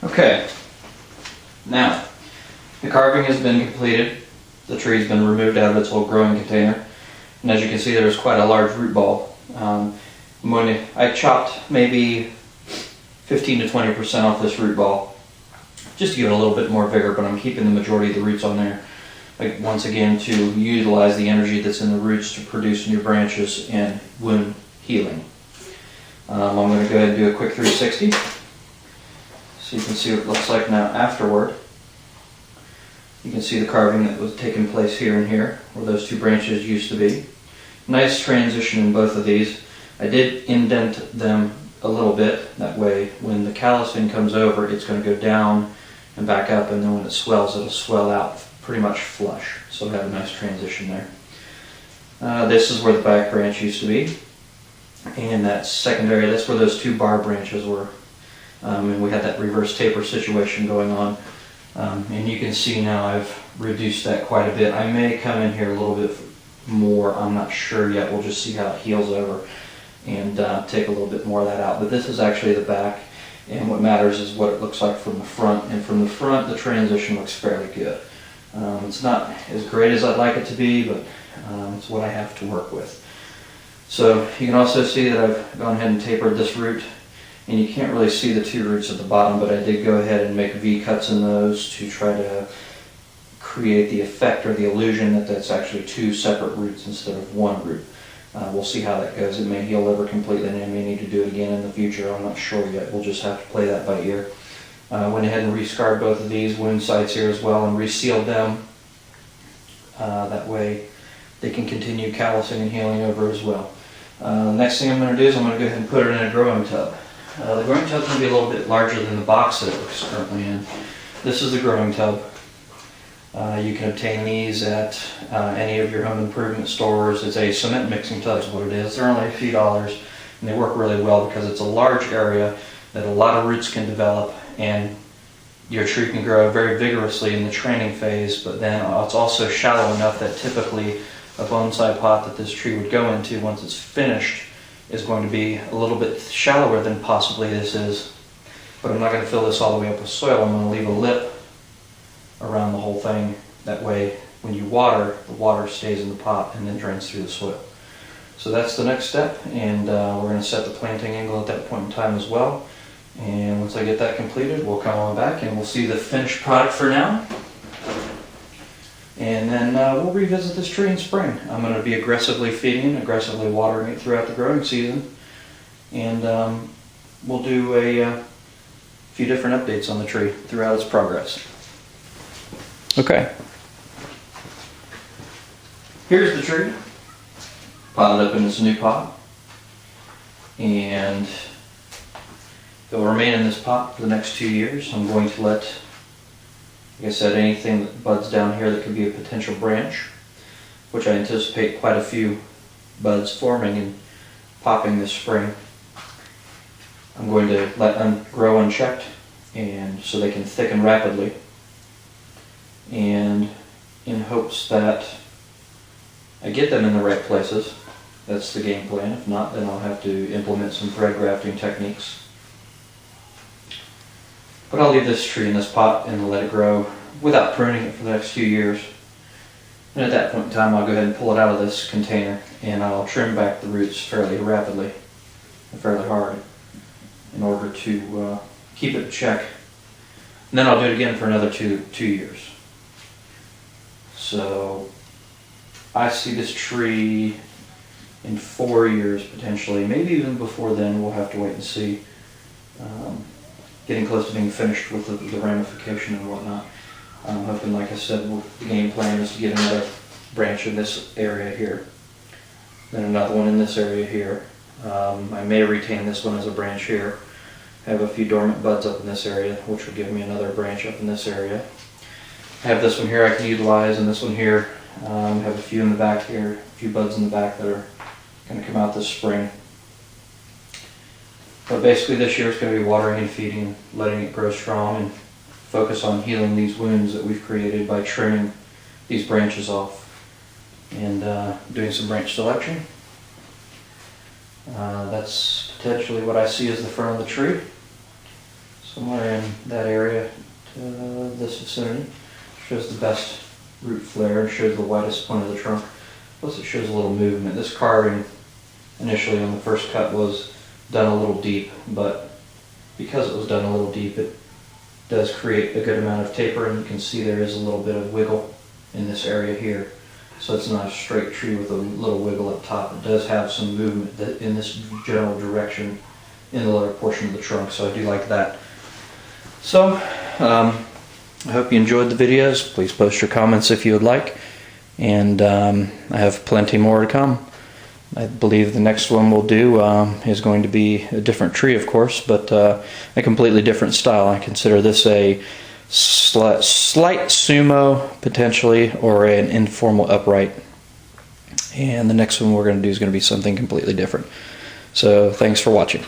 Okay, now the carving has been completed. The tree's been removed out of its whole growing container, and as you can see, there's quite a large root ball. When I chopped maybe 15 to 20% off this root ball, just to give it a little bit more vigor, but I'm keeping the majority of the roots on there, like, once again, to utilize the energy that's in the roots to produce new branches and wound healing. I'm going to go ahead and do a quick 360 so you can see what it looks like now afterward. You can see the carving that was taking place here and here, where those two branches used to be. Nice transition in both of these. I did indent them a little bit, that way when the callousing comes over, it's going to go down and back up, and then when it swells, it'll swell out pretty much flush. So we have a nice transition there. This is where the back branch used to be, and that secondary, that's where those two bar branches were. And we had that reverse taper situation going on. And you can see now I've reduced that quite a bit. I may come in here a little bit more, I'm not sure yet. We'll just see how it heals over and take a little bit more of that out. But this is actually the back, and what matters is what it looks like from the front. And from the front, the transition looks fairly good. It's not as great as I'd like it to be, but it's what I have to work with. So you can also see that I've gone ahead and tapered this root, and you can't really see the two roots at the bottom, but I did go ahead and make V cuts in those to try to create the effect or the illusion that that's actually two separate roots instead of one root. We'll see how that goes. It may heal over completely, and I may need to do it again in the future. I'm not sure yet. We'll just have to play that by ear. Went ahead and rescarred both of these wound sites here as well and resealed them. That way they can continue callousing and healing over as well. The next thing I'm going to do is I'm going to go ahead and put it in a growing tub. The growing tub is going to be a little bit larger than the box that it looks currently in. This is the growing tub. You can obtain these at any of your home improvement stores. It's a cement mixing tub is what it is. They're only a few dollars, and they work really well because it's a large area that a lot of roots can develop, and your tree can grow very vigorously in the training phase, but then it's also shallow enough that typically a bonsai pot that this tree would go into once it's finished is going to be a little bit shallower than possibly this is. But I'm not going to fill this all the way up with soil. I'm going to leave a lip around the whole thing. That way when you water, the water stays in the pot and then drains through the soil. So that's the next step, and we're going to set the planting angle at that point in time as well. And once I get that completed, we'll come on back and we'll see the finished product for now. And then we'll revisit this tree in spring. I'm going to be aggressively feeding, aggressively watering it throughout the growing season. And we'll do a few different updates on the tree throughout its progress. Okay. Here's the tree, potted up in this new pot. And it will remain in this pot for the next 2 years. I'm going to let, like I said, anything that buds down here that could be a potential branch, which I anticipate quite a few buds forming and popping this spring. I'm going to let them grow unchecked, and so they can thicken rapidly, and in hopes that I get them in the right places. That's the game plan. If not, then I'll have to implement some thread grafting techniques. But I'll leave this tree in this pot and let it grow without pruning it for the next few years. And at that point in time, I'll go ahead and pull it out of this container, and I'll trim back the roots fairly rapidly and fairly hard in order to keep it in check. And then I'll do it again for another two years. So I see this tree in 4 years potentially, maybe even before then. We'll have to wait and see. Getting close to being finished with the ramification and whatnot. I'm hoping, like I said, the game plan is to get another branch in this area here, then another one in this area here. I may retain this one as a branch here. I have a few dormant buds up in this area, which will give me another branch up in this area. I have this one here I can utilize, and this one here. I have a few in the back here, a few buds in the back that are going to come out this spring. But basically this year is going to be watering and feeding, letting it grow strong, and focus on healing these wounds that we've created by trimming these branches off and doing some branch selection. That's potentially what I see as the front of the tree. somewhere in that area to this vicinity. Shows the best root flare, shows the widest point of the trunk. Plus it shows a little movement. This carving initially on the first cut was done a little deep, but because it was done a little deep, it does create a good amount of taper, and you can see there is a little bit of wiggle in this area here. So it's not a straight tree with a little wiggle up top. It does have some movement in this general direction in the lower portion of the trunk, so I do like that. So, I hope you enjoyed the videos. Please post your comments if you would like, and I have plenty more to come. I believe the next one we'll do is going to be a different tree, of course, but a completely different style. I consider this a slight sumo, potentially, or an informal upright. And the next one we're going to do is going to be something completely different. So thanks for watching.